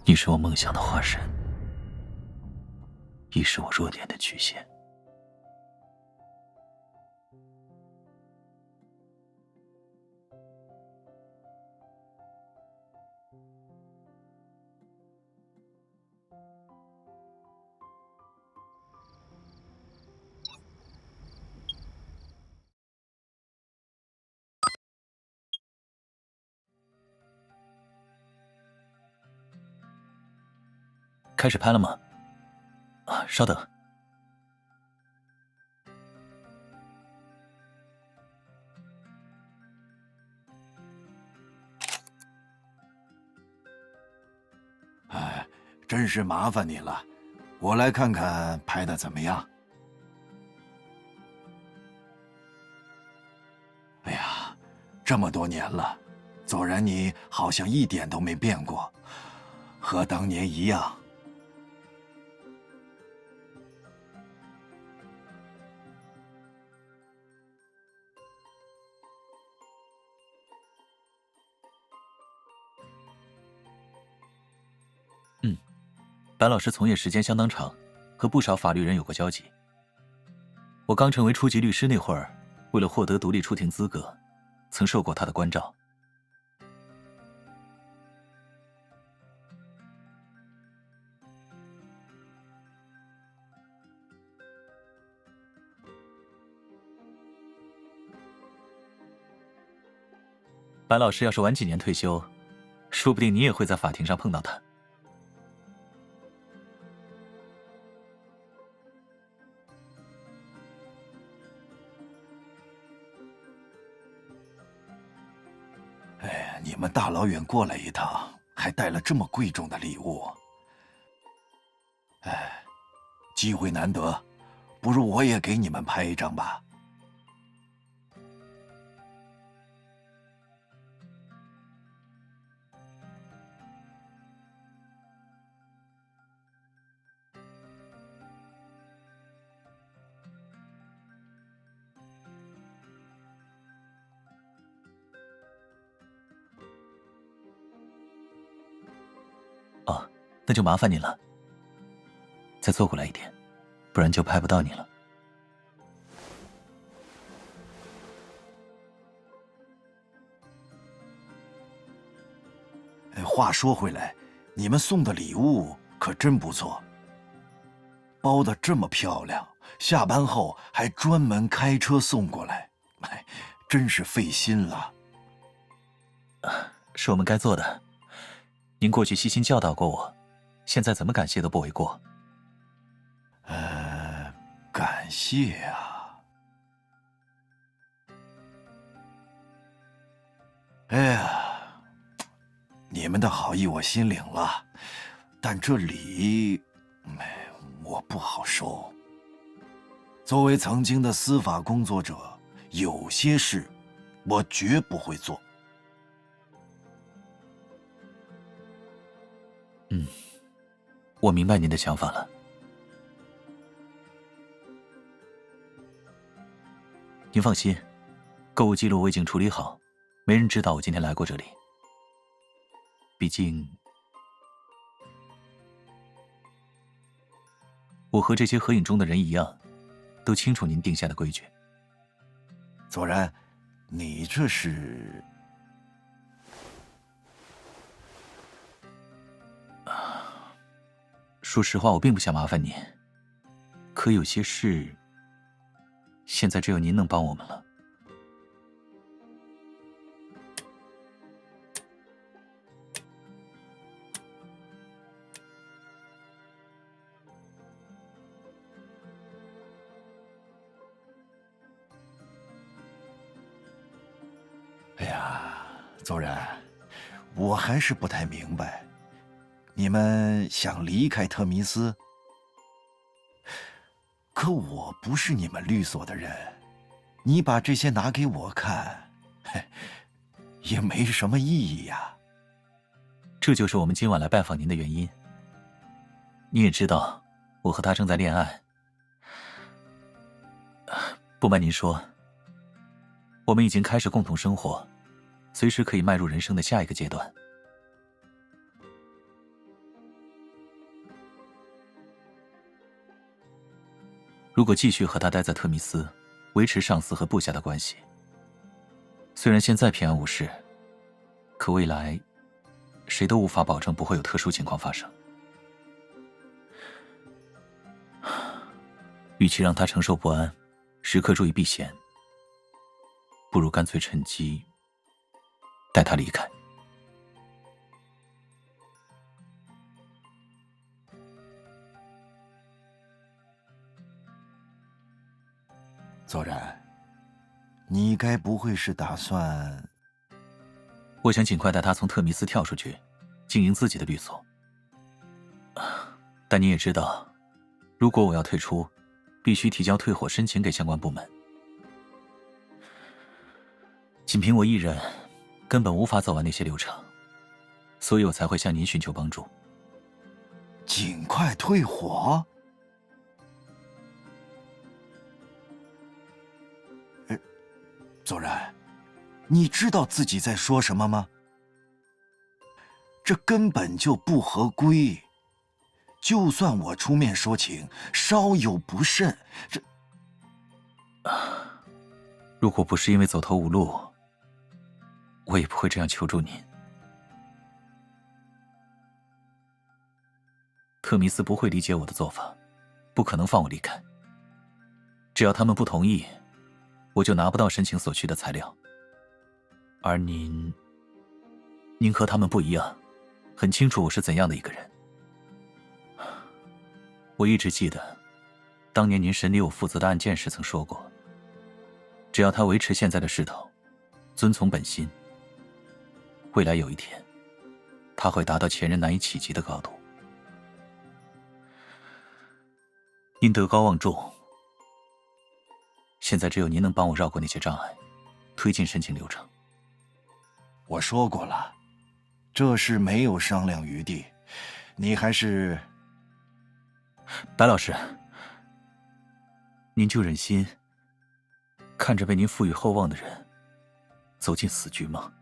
你是我梦想的化身，亦是我弱点的曲线。开始拍了吗？啊，稍等。哎，真是麻烦你了，我来看看拍的怎么样。哎呀，这么多年了，左然你好像一点都没变过，和当年一样。白老师从业时间相当长，和不少法律人有过交集。我刚成为初级律师那会儿，为了获得独立出庭资格，曾受过他的关照。白老师要是晚几年退休，说不定你也会在法庭上碰到他。哎，你们大老远过来一趟，还带了这么贵重的礼物。哎，机会难得，不如我也给你们拍一张吧。哦，那就麻烦你了。再坐过来一点，不然就拍不到你了。话说回来，你们送的礼物可真不错，包得这么漂亮，下班后还专门开车送过来，哎，真是费心了。是我们该做的。您过去悉心教导过我，现在怎么感谢都不为过。感谢啊。哎呀，你们的好意我心领了，但这礼，我不好收。作为曾经的司法工作者，有些事我绝不会做。我明白您的想法了。您放心，购物记录我已经处理好，没人知道我今天来过这里。毕竟，我和这些合影中的人一样，都清楚您定下的规矩。左然，你这是……说实话，我并不想麻烦您，可有些事，现在只有您能帮我们了。哎呀，左然，我还是不太明白，你们想离开特弥斯？可我不是你们律所的人，你把这些拿给我看，也没什么意义呀。这就是我们今晚来拜访您的原因。你也知道，我和他正在恋爱。不瞒您说，我们已经开始共同生活，随时可以迈入人生的下一个阶段。如果继续和他待在特密斯，维持上司和部下的关系，虽然现在平安无事，可未来谁都无法保证不会有特殊情况发生。与其让他承受不安，时刻注意避嫌，不如干脆趁机带他离开。左然，你该不会是打算……我想尽快带他从特弥斯跳出去，经营自己的律所。但你也知道，如果我要退出，必须提交退伙申请给相关部门。仅凭我一人，根本无法走完那些流程，所以我才会向您寻求帮助。尽快退伙？左然，你知道自己在说什么吗？这根本就不合规。就算我出面说情，稍有不慎，如果不是因为走投无路，我也不会这样求助您。特弥斯不会理解我的做法，不可能放我离开。只要他们不同意，我就拿不到申请所需的材料。而您和他们不一样，很清楚我是怎样的一个人。我一直记得，当年您审理我负责的案件时曾说过，只要他维持现在的势头，遵从本心，未来有一天，他会达到前人难以企及的高度。您德高望重，现在只有您能帮我绕过那些障碍，推进申请流程。我说过了，这事没有商量余地，你还是……白老师，您就忍心看着被您赋予厚望的人走进死局吗？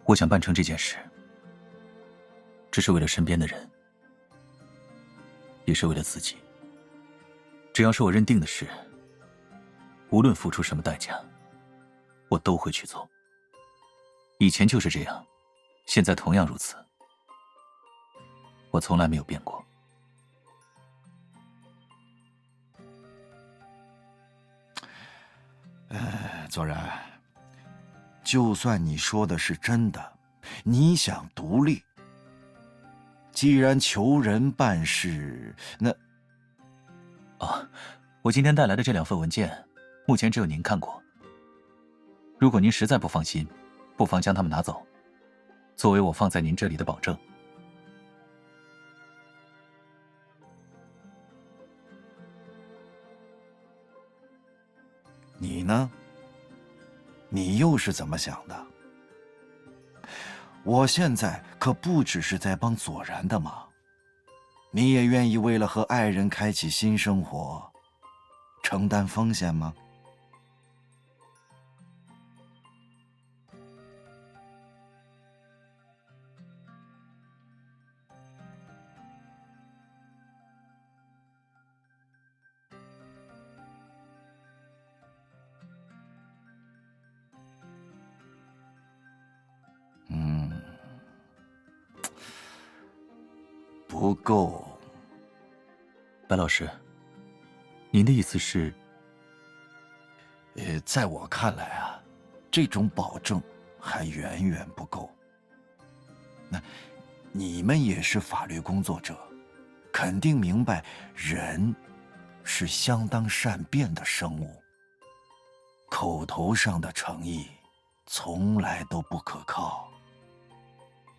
我想办成这件事，只是为了身边的人，也是为了自己。只要是我认定的事，无论付出什么代价，我都会去做。以前就是这样，现在同样如此。我从来没有变过。左然，就算你说的是真的，你想独立，既然求人办事，那……我今天带来的这2份文件，目前只有您看过。如果您实在不放心，不妨将它们拿走，作为我放在您这里的保证。你呢？你又是怎么想的？我现在可不只是在帮左然的忙，你也愿意为了和爱人开启新生活，承担风险吗？不够。白老师，您的意思是？在我看来啊，这种保证还远远不够。那你们也是法律工作者，肯定明白，人是相当善变的生物，口头上的诚意从来都不可靠。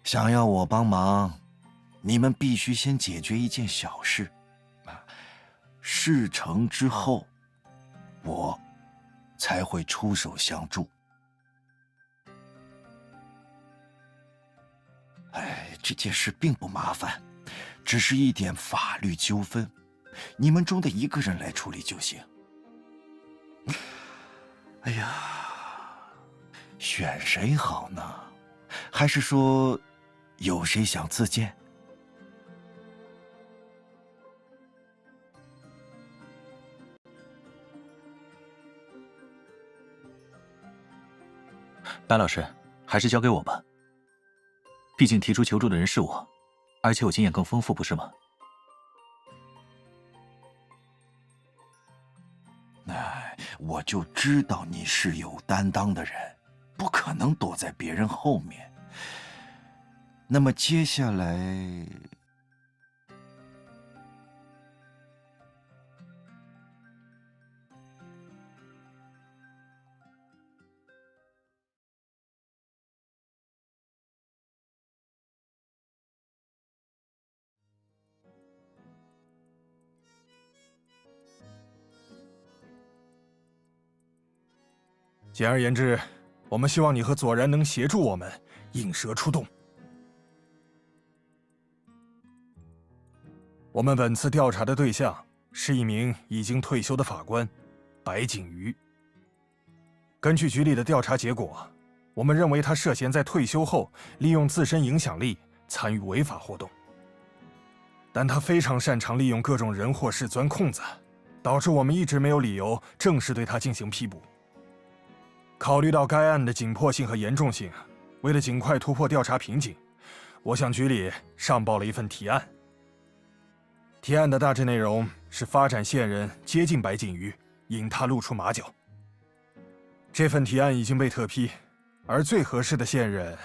想要我帮忙，你们必须先解决一件小事，事成之后，我才会出手相助。这件事并不麻烦，只是一点法律纠纷，你们中的一个人来处理就行。哎呀，选谁好呢？还是说，有谁想自荐？白老师，还是交给我吧。毕竟提出求助的人是我，而且我经验更丰富，不是吗？哎，我就知道你是有担当的人，不可能躲在别人后面。那么接下来，简而言之，我们希望你和左然能协助我们引蛇出洞。我们本次调查的对象是一名已经退休的法官，白景瑜。根据局里的调查结果，我们认为他涉嫌在退休后利用自身影响力参与违法活动。但他非常擅长利用各种人或事钻空子，导致我们一直没有理由正式对他进行批捕。考虑到该案的紧迫性和严重性，为了尽快突破调查瓶颈，我向局里上报了一份提案。提案的大致内容是发展线人接近白景瑜，引他露出马脚。这份提案已经被特批，而最合适的线人，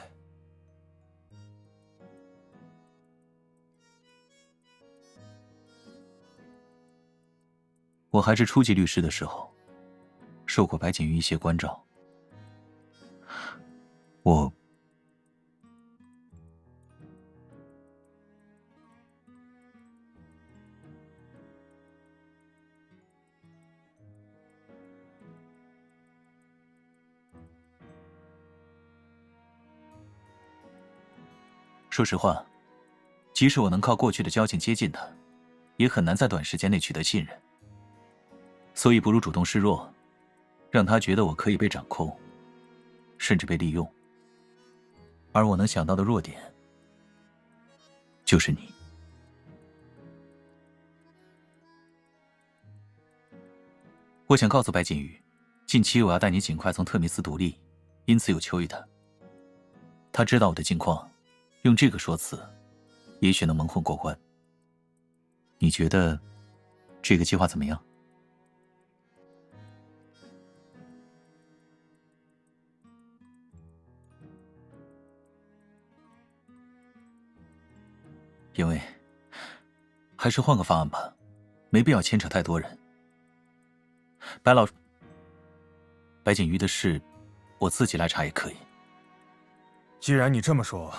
我还是初级律师的时候，受过白景瑜一些关照。说实话，即使我能靠过去的交情接近他，也很难在短时间内取得信任。所以不如主动示弱，让他觉得我可以被掌控，甚至被利用。而我能想到的弱点，就是你。我想告诉白景瑜，近期我要带你尽快从特密斯独立，因此有求于他。他知道我的近况，用这个说辞，也许能蒙混过关。你觉得这个计划怎么样？因为还是换个方案吧，没必要牵扯太多人。白景瑜的事，我自己来查也可以。既然你这么说，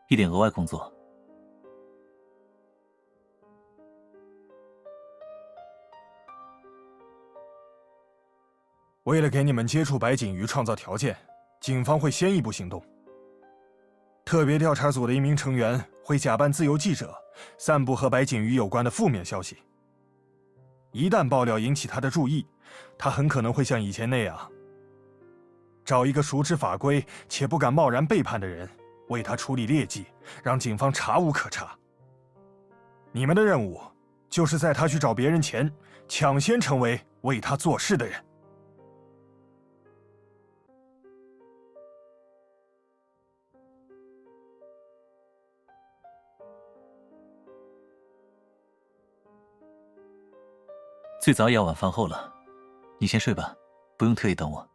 一点额外工作。为了给你们接触白景瑜创造条件，警方会先一步行动。特别调查组的一名成员会假扮自由记者，散布和白景瑜有关的负面消息。一旦爆料引起他的注意，他很可能会像以前那样，找一个熟知法规且不敢贸然背叛的人，为他处理劣迹，让警方查无可查。你们的任务就是在他去找别人前，抢先成为为他做事的人。最早也要晚饭后了，你先睡吧，不用特意等我。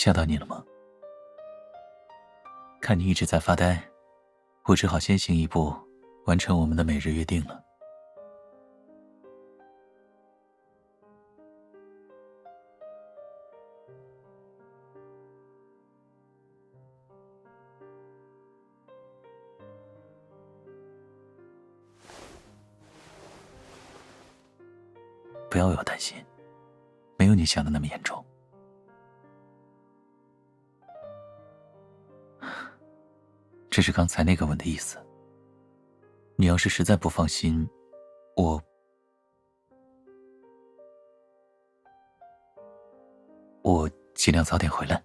吓到你了吗？看你一直在发呆，我只好先行一步，完成我们的每日约定了。不要为我担心，没有你想的那么严重。这是刚才那个吻的意思。你要是实在不放心，我尽量早点回来。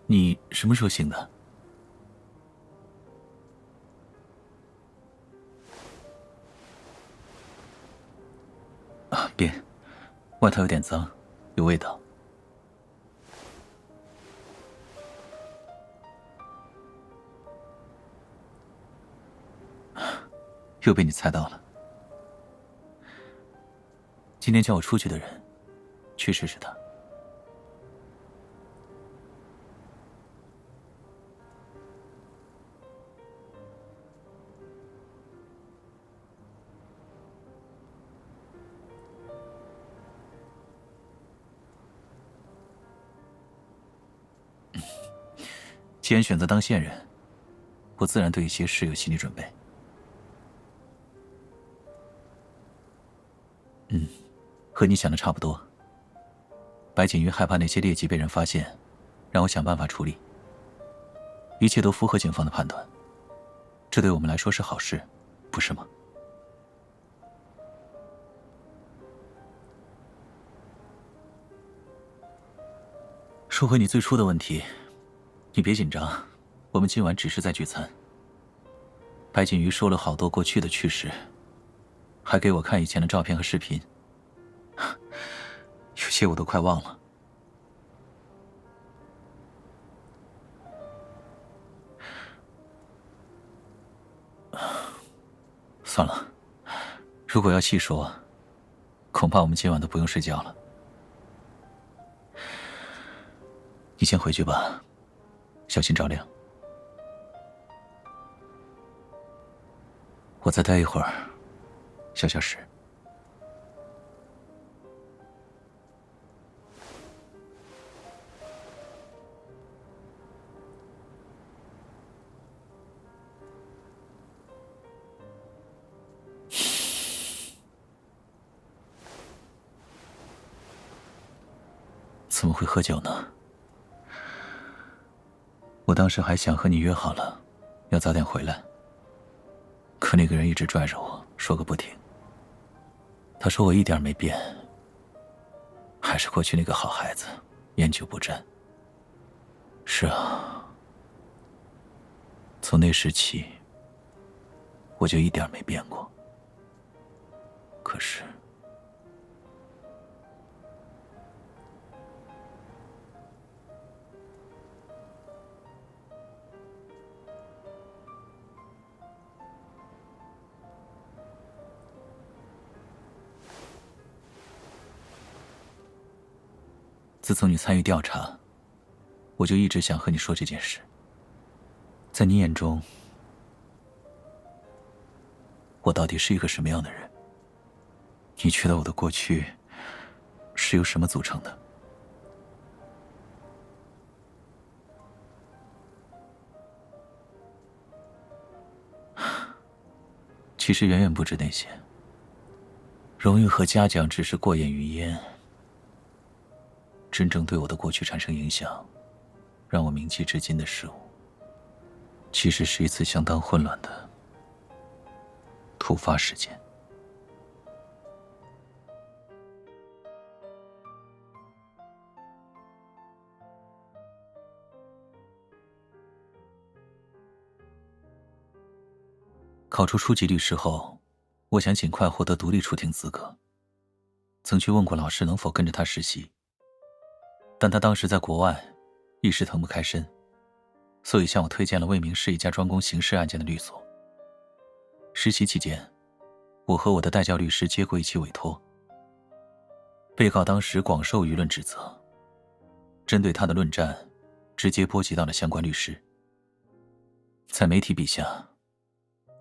你什么时候醒的？别，外套有点脏，有味道。又被你猜到了。今天叫我出去的人，确实是他。既然选择当线人，我自然对一些事有心理准备。和你想的差不多。白锦瑜害怕那些劣迹被人发现，让我想办法处理。一切都符合警方的判断，这对我们来说是好事，不是吗？说回你最初的问题，你别紧张，我们今晚只是在聚餐。白锦瑜说了好多过去的趣事，还给我看以前的照片和视频，有些我都快忘了。算了，如果要细说，恐怕我们今晚都不用睡觉了。你先回去吧，小心着凉。我再待一会儿，消消食。怎么会喝酒呢？我当时还想和你约好了，要早点回来。可那个人一直拽着我，说个不停。他说我一点没变，还是过去那个好孩子，烟酒不沾。是啊，从那时起，我就一点没变过。可是，自从你参与调查，我就一直想和你说这件事。在你眼中，我到底是一个什么样的人？你觉得我的过去是由什么组成的？其实远远不止那些，荣誉和嘉奖只是过眼云烟。真正对我的过去产生影响，让我铭记至今的事物，其实是一次相当混乱的突发事件。考出初级律师后，我想尽快获得独立出庭资格。曾去问过老师能否跟着他实习，但他当时在国外，一时腾不开身，所以向我推荐了魏明市一家专攻刑事案件的律所。实习期间，我和我的代教律师接过一起委托。被告当时广受舆论指责，针对他的论战，直接波及到了相关律师。在媒体笔下，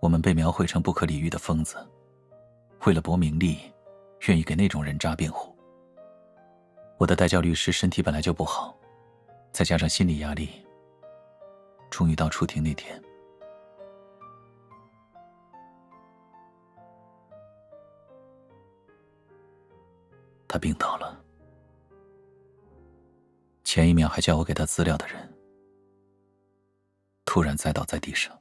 我们被描绘成不可理喻的疯子，为了博名利，愿意给那种人渣辩护。我的代教律师身体本来就不好，再加上心理压力，终于到出庭那天，他病倒了。前一秒还叫我给他资料的人，突然栽倒在地上。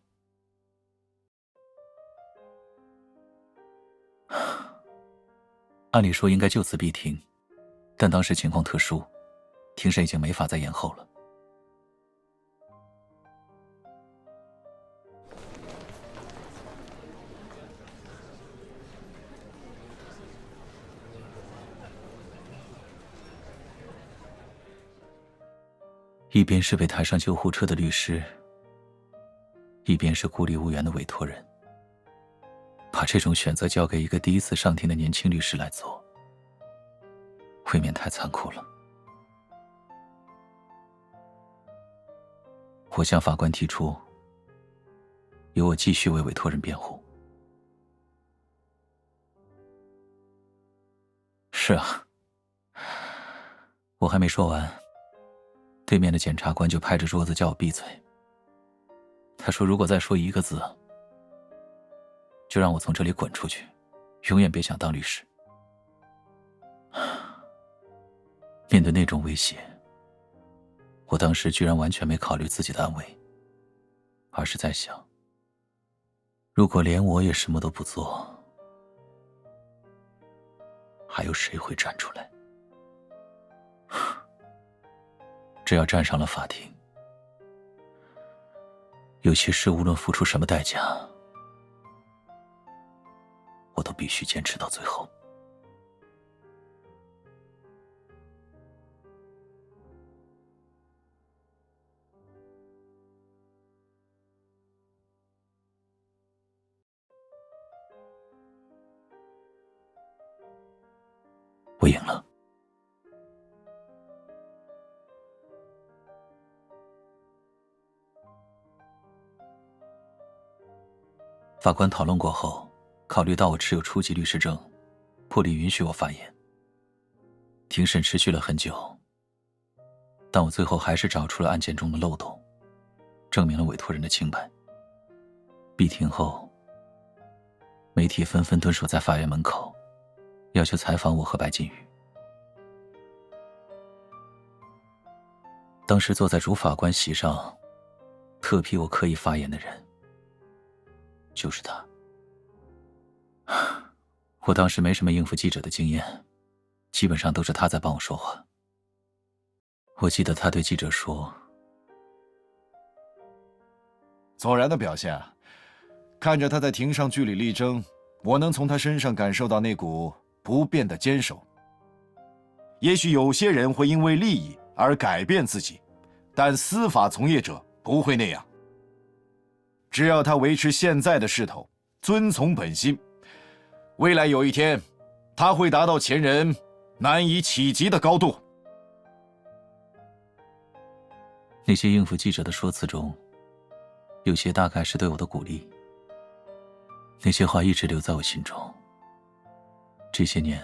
按理说应该就此闭庭，但当时情况特殊，庭审已经没法再延后了。一边是被抬上救护车的律师，一边是孤立无援的委托人。把这种选择交给一个第一次上庭的年轻律师来做，未免太残酷了。我向法官提出，由我继续为委托人辩护。是啊，我还没说完，对面的检察官就拍着桌子叫我闭嘴。他说如果再说一个字，就让我从这里滚出去，永远别想当律师。面对那种威胁，我当时居然完全没考虑自己的安危，而是在想，如果连我也什么都不做，还有谁会站出来？只要站上了法庭，有些事无论付出什么代价，我都必须坚持到最后。我赢了。法官讨论过后，考虑到我持有初级律师证，破例允许我发言。庭审持续了很久，但我最后还是找出了案件中的漏洞，证明了委托人的清白。闭庭后，媒体纷纷蹲守在法院门口，要求采访我和白金宇。当时坐在主法官席上，特批我可以发言的人，就是他。我当时没什么应付记者的经验，基本上都是他在帮我说话。我记得他对记者说：“左然的表现啊，看着他在庭上据理力争，我能从他身上感受到那股不变的坚守。也许有些人会因为利益而改变自己，但司法从业者不会那样。只要他维持现在的势头，遵从本心，未来有一天，他会达到前人难以企及的高度。”那些应付记者的说辞中，有些大概是对我的鼓励。那些话一直留在我心中。这些年，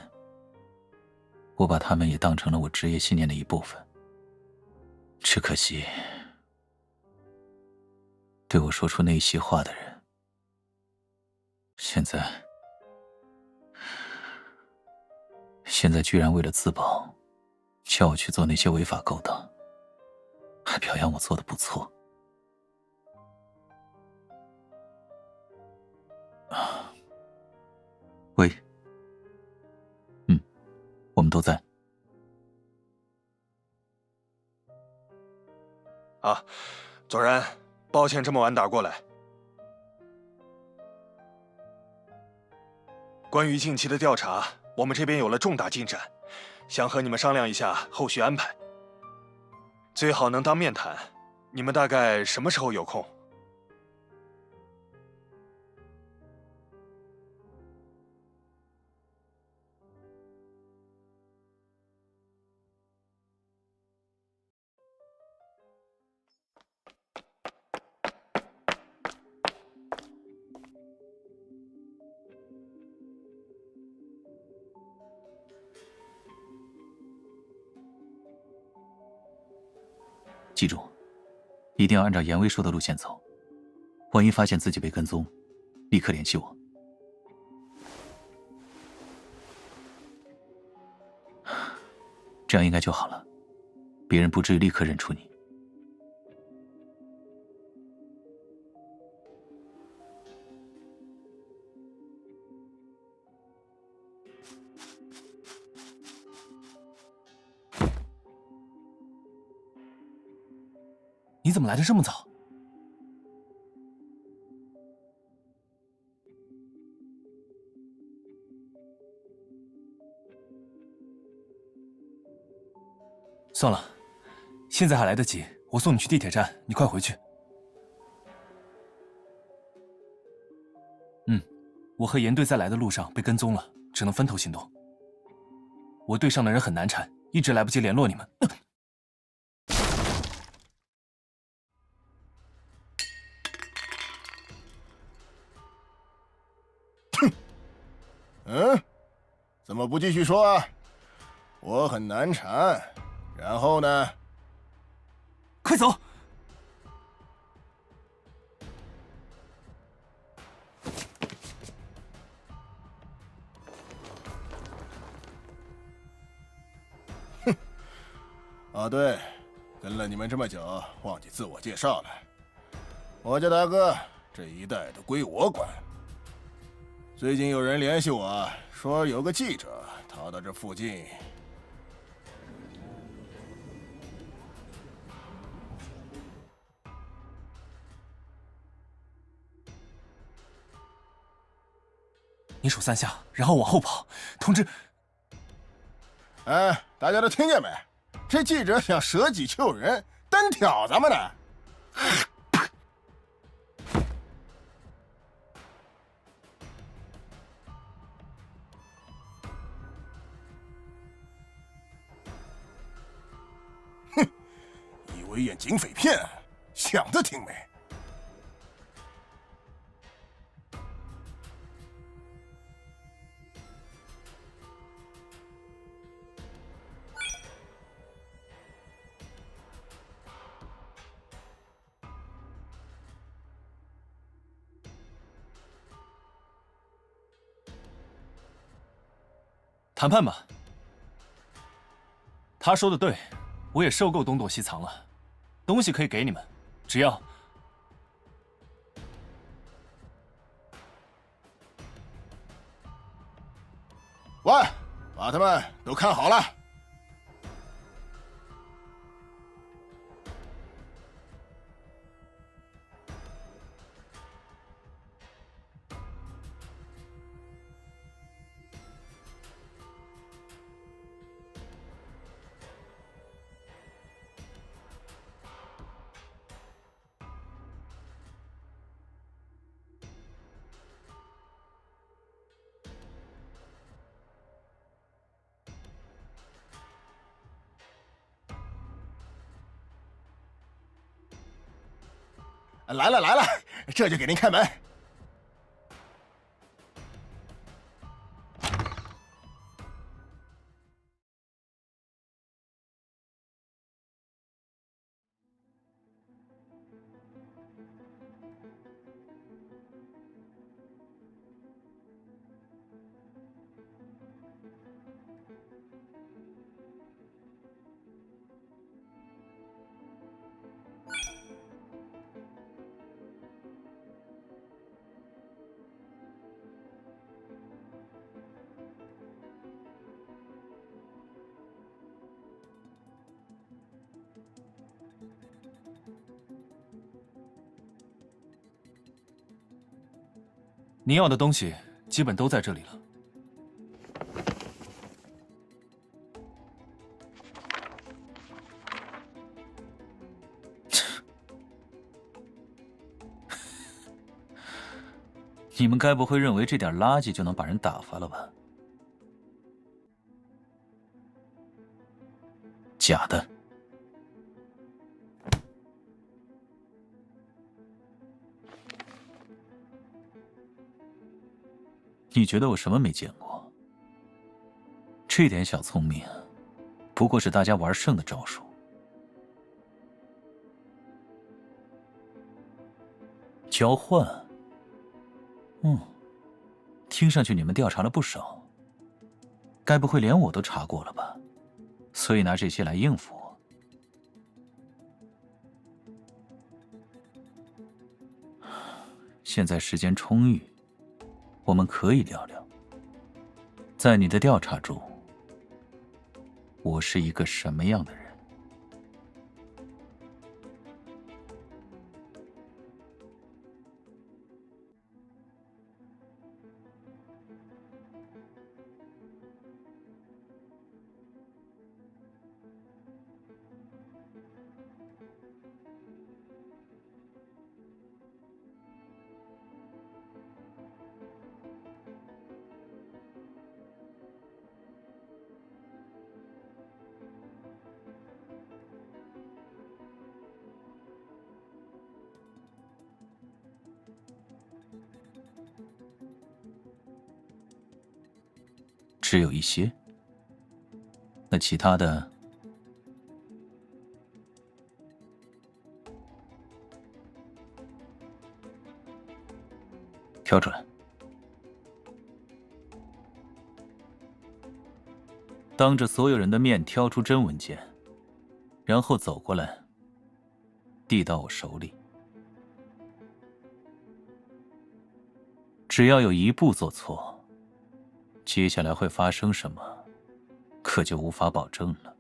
我把他们也当成了我职业信念的一部分。只可惜，对我说出那些话的人，现在居然为了自保，叫我去做那些违法勾当，还表扬我做得不错。喂，我们都在。啊，左然，抱歉这么晚打过来。关于近期的调查，我们这边有了重大进展，想和你们商量一下后续安排。最好能当面谈，你们大概什么时候有空？记住，一定要按照严威说的路线走。万一发现自己被跟踪，立刻联系我。这样应该就好了，别人不至于立刻认出你。你怎么来的这么早？算了，现在还来得及，我送你去地铁站，你快回去。我和严队在来的路上被跟踪了，只能分头行动。我队上的人很难缠，一直来不及联络你们。怎么不继续说啊？我很难缠，然后呢？快走！啊，对，跟了你们这么久，忘记自我介绍了。我叫大哥，这一带都归我管。最近有人联系我说，有个记者逃到这附近。你数3下，然后往后跑，通知。哎，大家都听见没？这记者想舍己救人，单挑咱们呢。哼，以为演警匪片，想得挺美。谈判吧。他说的对，我也受够东躲西藏了。东西可以给你们，只要……喂，把他们都看好了。来了来了，这就给您开门。您要的东西基本都在这里了。你们该不会认为这点垃圾就能把人打发了吧？假的。你觉得我什么没见过？这点小聪明，不过是大家玩剩的招数。交换？听上去你们调查了不少，该不会连我都查过了吧？所以拿这些来应付我。现在时间充裕，我们可以聊聊，在你的调查中，我是一个什么样的人？只有一些。那其他的，挑出来。当着所有人的面挑出真文件，然后走过来，递到我手里。只要有一步做错，接下来会发生什么，可就无法保证了。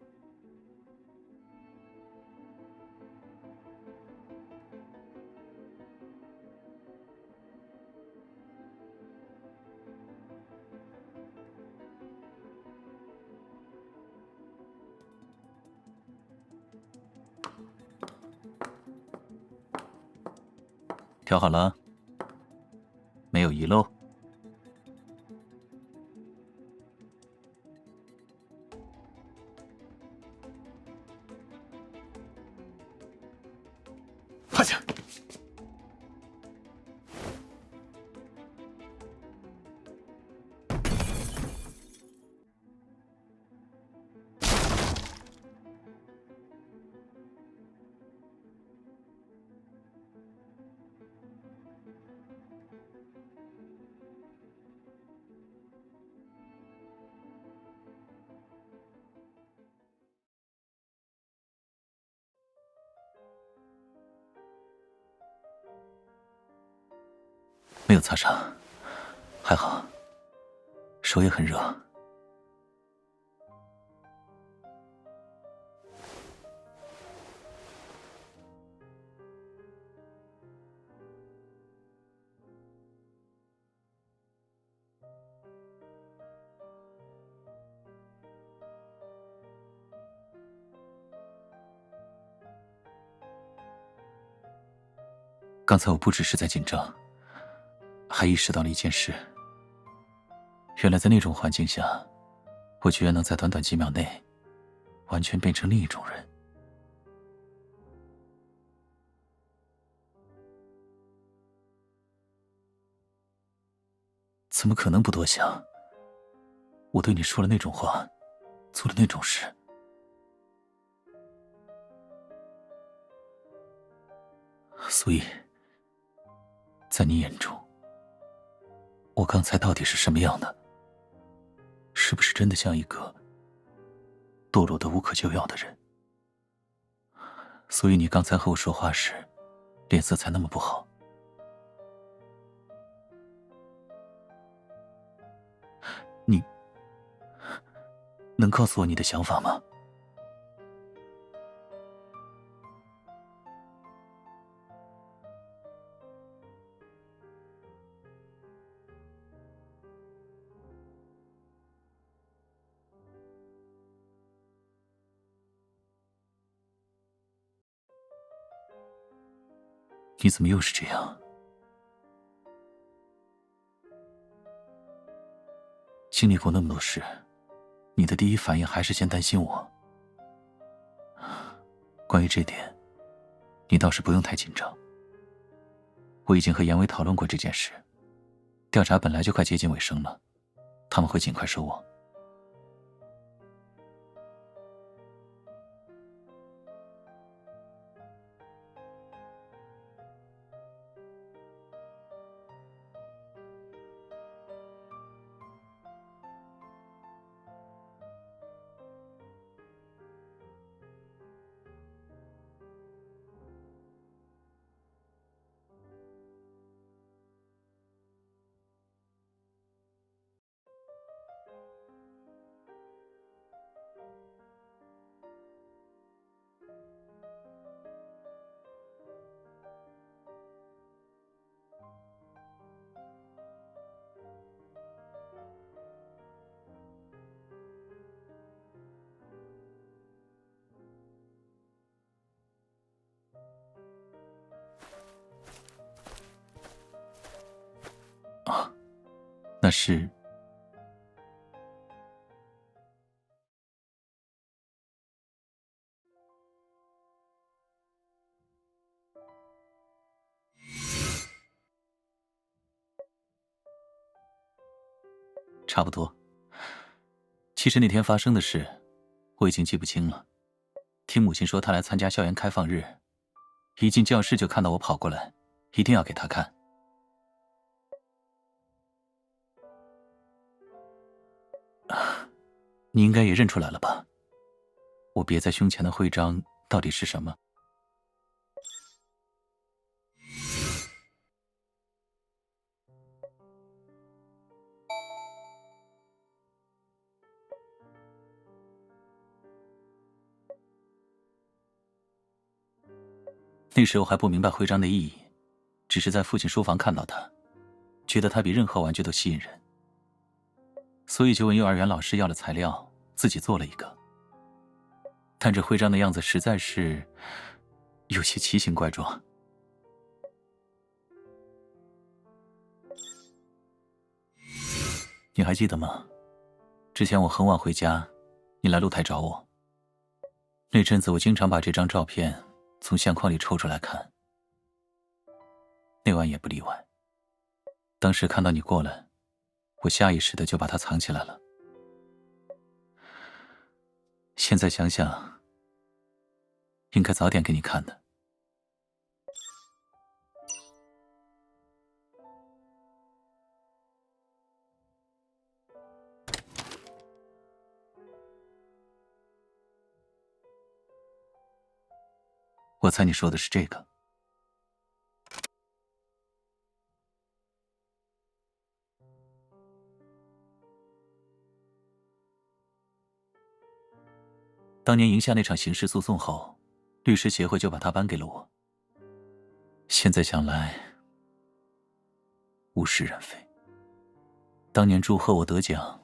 挑好了？没有遗漏？趴下！没有擦伤，还好，手也很热。刚才我不只是在紧张，还意识到了一件事。原来在那种环境下，我居然能在短短几秒内完全变成另一种人。怎么可能不多想？我对你说了那种话，做了那种事。所以，在你眼中，我刚才到底是什么样的？是不是真的像一个堕落的无可救药的人？所以你刚才和我说话时，脸色才那么不好。你能告诉我你的想法吗？你怎么又是这样？经历过那么多事，你的第一反应还是先担心我。关于这点，你倒是不用太紧张。我已经和严伟讨论过这件事，调查本来就快接近尾声了，他们会尽快收网。那是差不多。其实那天发生的事，我已经记不清了。听母亲说，她来参加校园开放日，一进教室就看到我跑过来，一定要给她看。你应该也认出来了吧？我别在胸前的徽章到底是什么？那时候还不明白徽章的意义，只是在父亲书房看到它，觉得它比任何玩具都吸引人，所以就问幼儿园老师要了材料，自己做了一个。但这徽章的样子实在是有些奇形怪状。你还记得吗？之前我很晚回家，你来露台找我。那阵子我经常把这张照片从相框里抽出来看，那晚也不例外。当时看到你过来，我下意识的就把它藏起来了。现在想想，应该早点给你看的。我猜你说的是这个。当年赢下那场刑事诉讼后，律师协会就把它颁给了我。现在想来，物是人非。当年祝贺我得奖，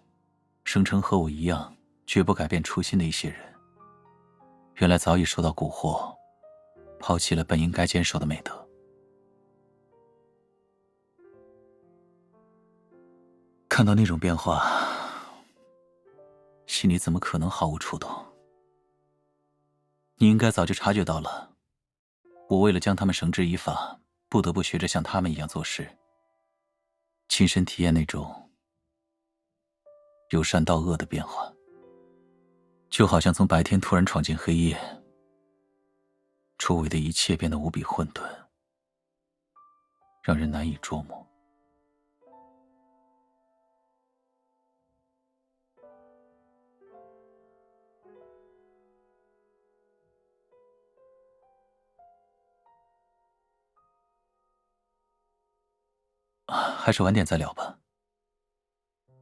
声称和我一样绝不改变初心的一些人，原来早已受到蛊惑，抛弃了本应该坚守的美德。看到那种变化，心里怎么可能毫无触动？你应该早就察觉到了，我为了将他们绳之以法，不得不学着像他们一样做事，亲身体验那种由善到恶的变化，就好像从白天突然闯进黑夜，周围的一切变得无比混沌，让人难以捉摸。还是晚点再聊吧。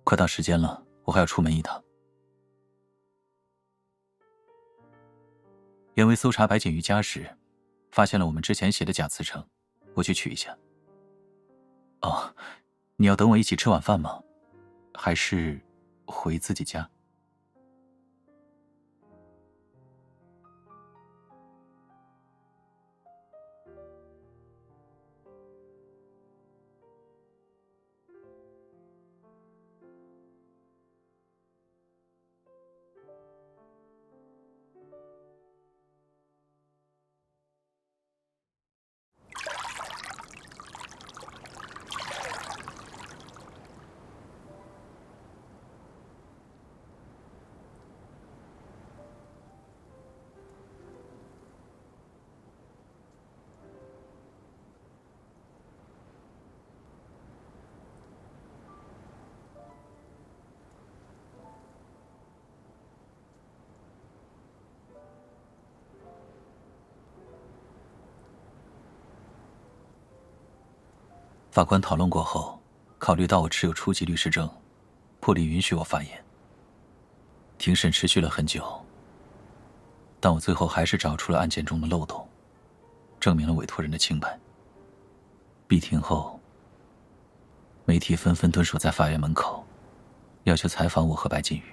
快到时间了，我还要出门一趟。因为搜查白锦瑜家时，发现了我们之前写的假辞呈，我去取一下。哦，你要等我一起吃晚饭吗？还是回自己家？法官讨论过后，考虑到我持有初级律师证，破例允许我发言。庭审持续了很久，但我最后还是找出了案件中的漏洞，证明了委托人的清白。闭庭后，媒体纷纷蹲守在法院门口，要求采访我和白锦瑜。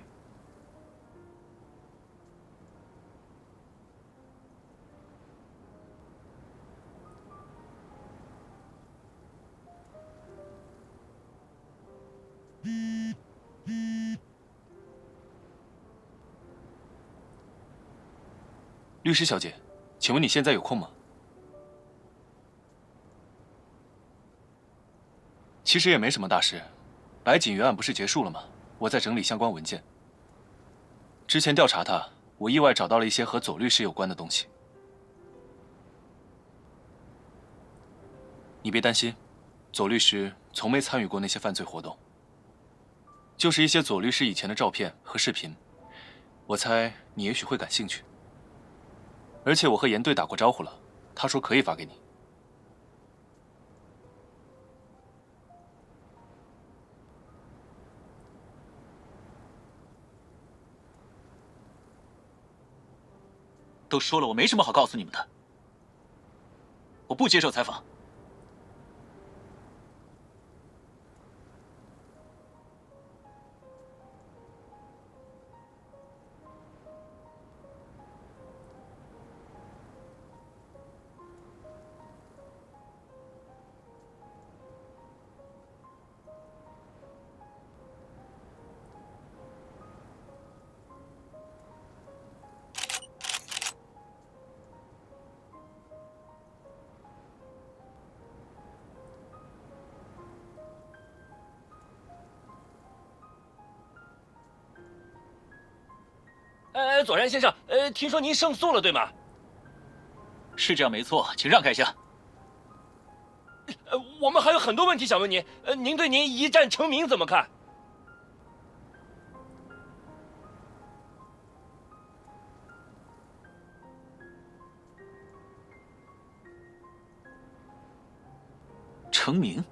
律师小姐，请问你现在有空吗？其实也没什么大事，白锦瑜案不是结束了吗？我在整理相关文件。之前调查他，我意外找到了一些和左律师有关的东西。你别担心，左律师从没参与过那些犯罪活动，就是一些左律师以前的照片和视频，我猜你也许会感兴趣。而且我和严队打过招呼了，他说可以发给你。都说了，我没什么好告诉你们的，我不接受采访。左然先生，听说您胜诉了，对吗？是这样没错，请让开一下。我们还有很多问题想问您。您对您一战成名怎么看？成名？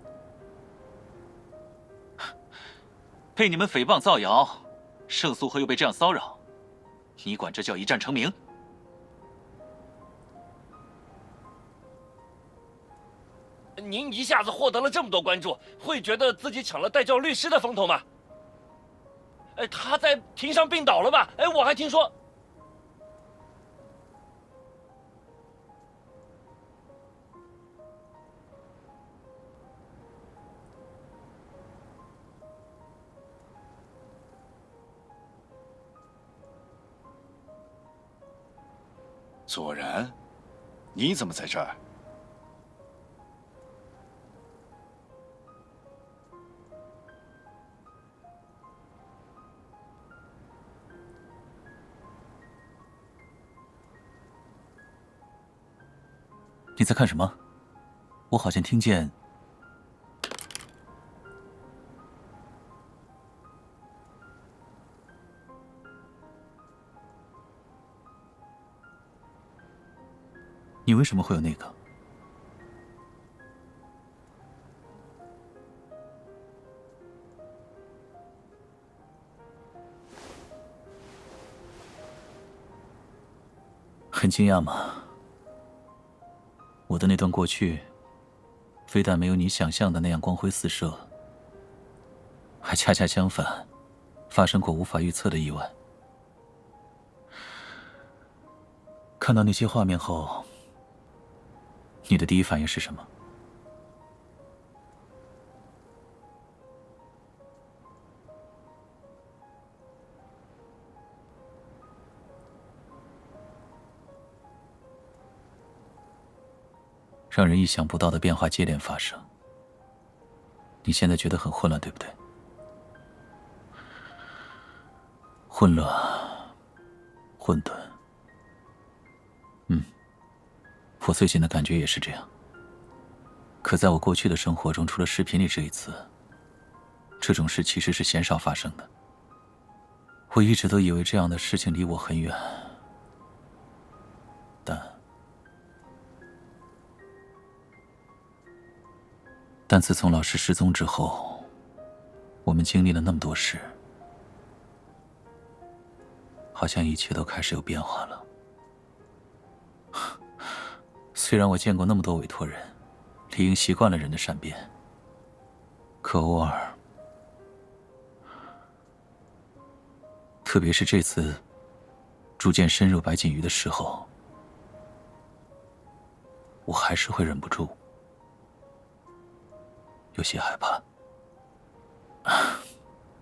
被你们诽谤造谣，胜诉后又被这样骚扰，你管这叫一战成名？您一下子获得了这么多关注，会觉得自己抢了代教律师的风头吗？他在庭上病倒了吧？我还听说。左然，你怎么在这儿？你在看什么？我好像听见……你为什么会有那个？很惊讶吗？我的那段过去，非但没有你想象的那样光辉四射，还恰恰相反，发生过无法预测的意外。看到那些画面后，你的第一反应是什么？让人意想不到的变化接连发生。你现在觉得很混乱，对不对？混乱，混沌。我最近的感觉也是这样。可在我过去的生活中，除了视频里这一次，这种事其实是鲜少发生的。我一直都以为这样的事情离我很远，但自从老师失踪之后，我们经历了那么多事，好像一切都开始有变化了。虽然我见过那么多委托人，理应习惯了人的善变，可偶尔，特别是这次逐渐深入白锦瑜的时候，我还是会忍不住有些害怕。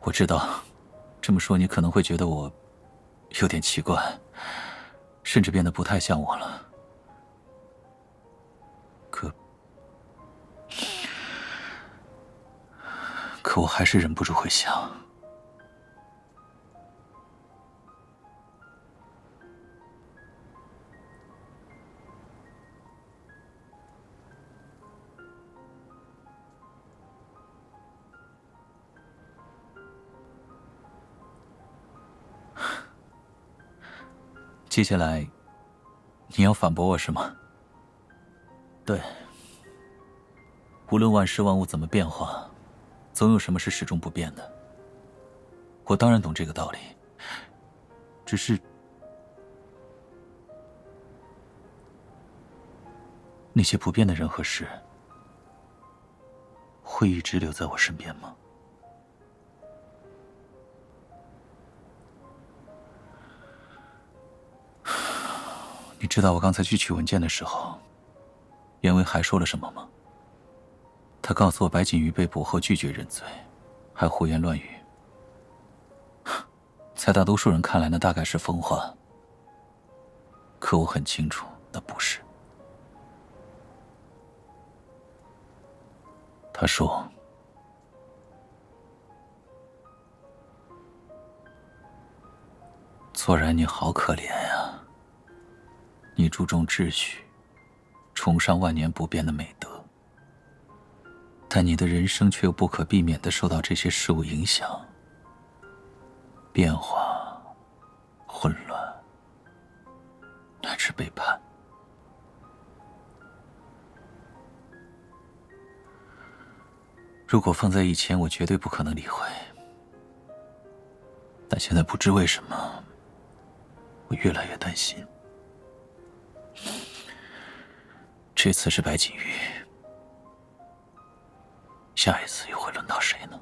我知道这么说你可能会觉得我有点奇怪，甚至变得不太像我了。可我还是忍不住会想，接下来你要反驳我是吗？对，无论万事万物怎么变化，总有什么是始终不变的。我当然懂这个道理，只是那些不变的人和事，会一直留在我身边吗？你知道我刚才去取文件的时候，袁维还说了什么吗？他告诉我白锦瑜被捕后拒绝认罪，还胡言乱语。在大多数人看来，那大概是疯话。可我很清楚，那不是。他说，左然你好可怜呀，你注重秩序，崇尚万年不变的美德，但你的人生却又不可避免地受到这些事物影响，变化、混乱，乃至背叛。如果放在以前，我绝对不可能理会，但现在不知为什么，我越来越担心。这次是白锦瑜，下一次又会轮到谁呢？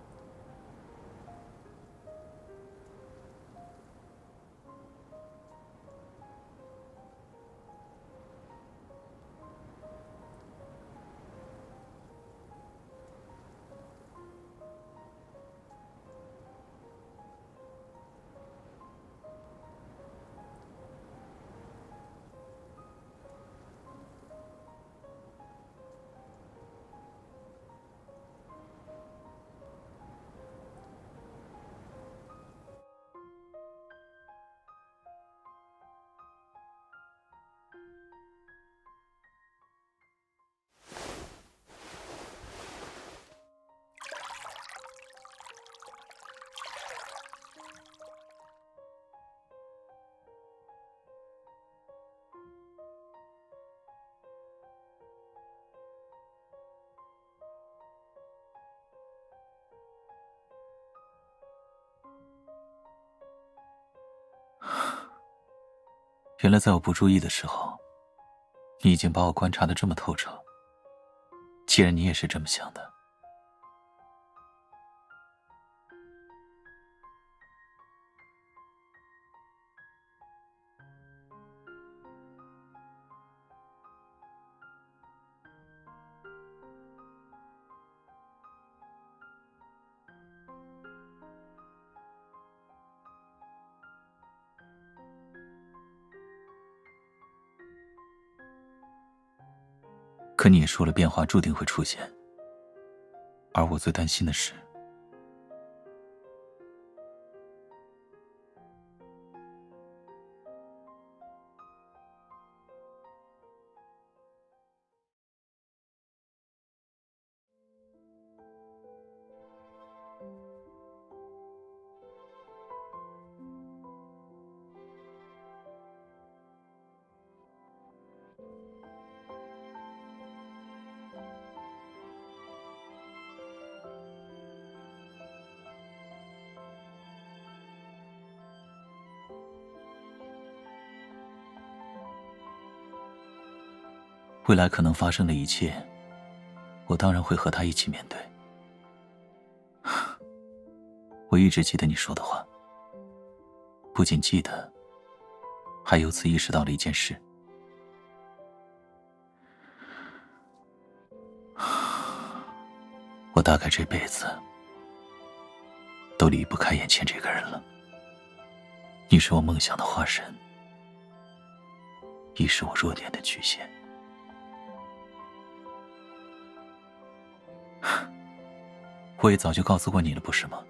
原来在我不注意的时候，你已经把我观察得这么透彻。既然你也是这么想的，可你也说了变化注定会出现，而我最担心的是，未来可能发生的一切，我当然会和他一起面对。我一直记得你说的话，不仅记得，还由此意识到了一件事。我大概这辈子都离不开眼前这个人了。你是我梦想的化身，亦是我弱点的局限。我也早就告诉过你了，不是吗？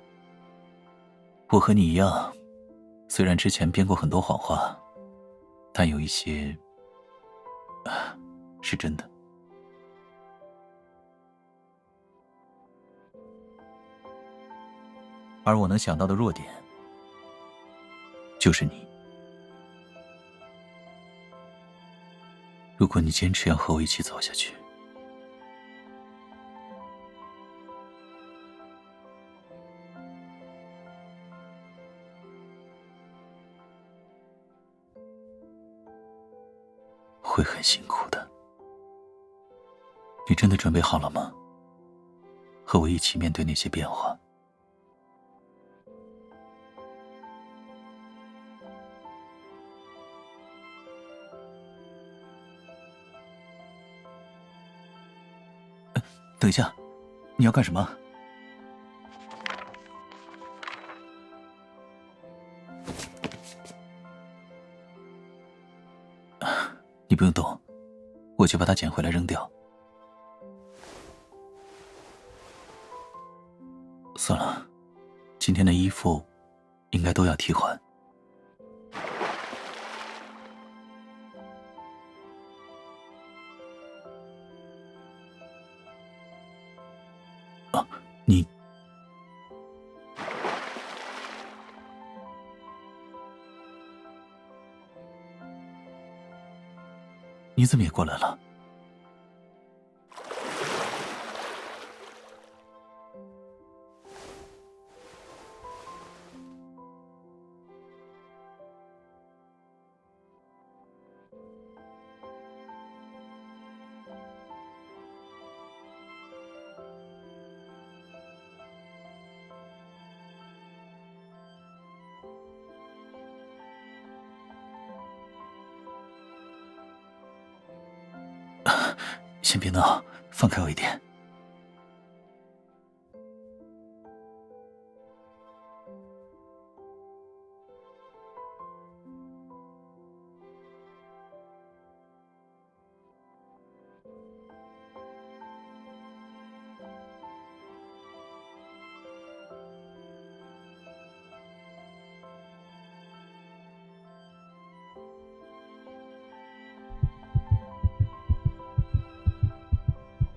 我和你一样，虽然之前编过很多谎话，但有一些是真的。而我能想到的弱点，就是你。如果你坚持要和我一起走下去，会很辛苦的。你真的准备好了吗？和我一起面对那些变化。等一下，你要干什么？你不用动，我去把它捡回来扔掉。算了，今天的衣服应该都要替换。啊，你怎么也过来了？先别闹，放开我一点。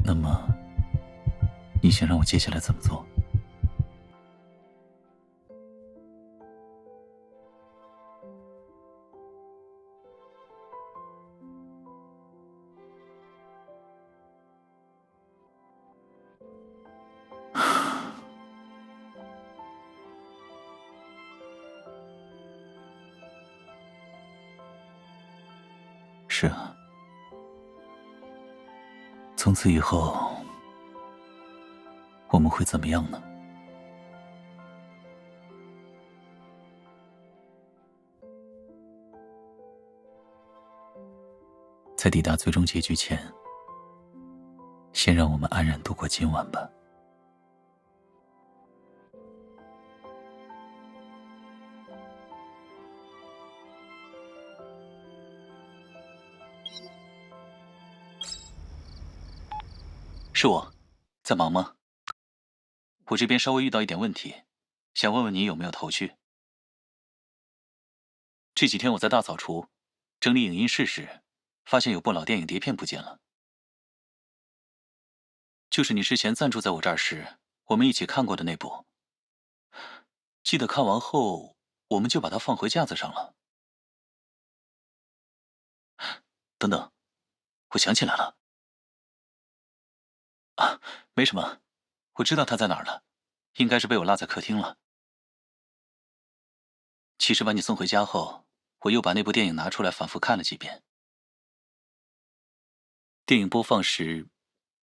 那么，你想让我接下来怎么做？是啊，从此以后我们会怎么样呢？在抵达最终结局前，先让我们安然度过今晚吧。是我，在忙吗？我这边稍微遇到一点问题，想问问你有没有头绪。这几天我在大扫除，整理影音室时，发现有部老电影碟片不见了。就是你之前暂住在我这儿时，我们一起看过的那部。记得看完后，我们就把它放回架子上了。等等，我想起来了。啊，没什么，我知道它在哪儿了，应该是被我落在客厅了。其实把你送回家后，我又把那部电影拿出来反复看了几遍。电影播放时，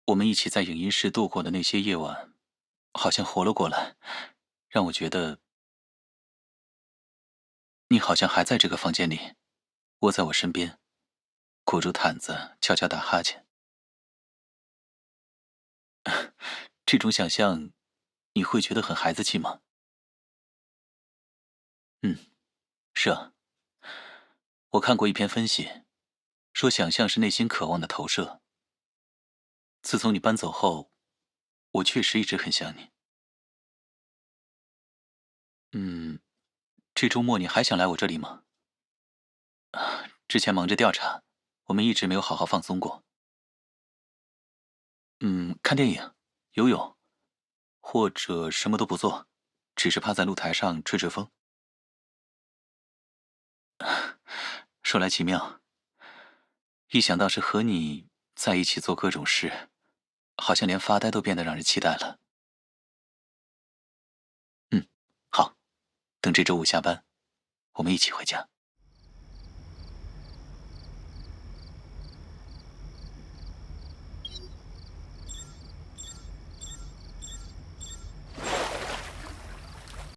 我们一起在影音室度过的那些夜晚，好像活了过来，让我觉得你好像还在这个房间里，窝在我身边，裹住毯子，悄悄打哈欠。这种想象，你会觉得很孩子气吗？是啊。我看过一篇分析，说想象是内心渴望的投射。自从你搬走后，我确实一直很想你。这周末你还想来我这里吗？之前忙着调查，我们一直没有好好放松过。看电影、游泳，或者什么都不做，只是趴在露台上吹吹风。说来奇妙，一想到是和你在一起做各种事，好像连发呆都变得让人期待了。好，等这周五下班，我们一起回家。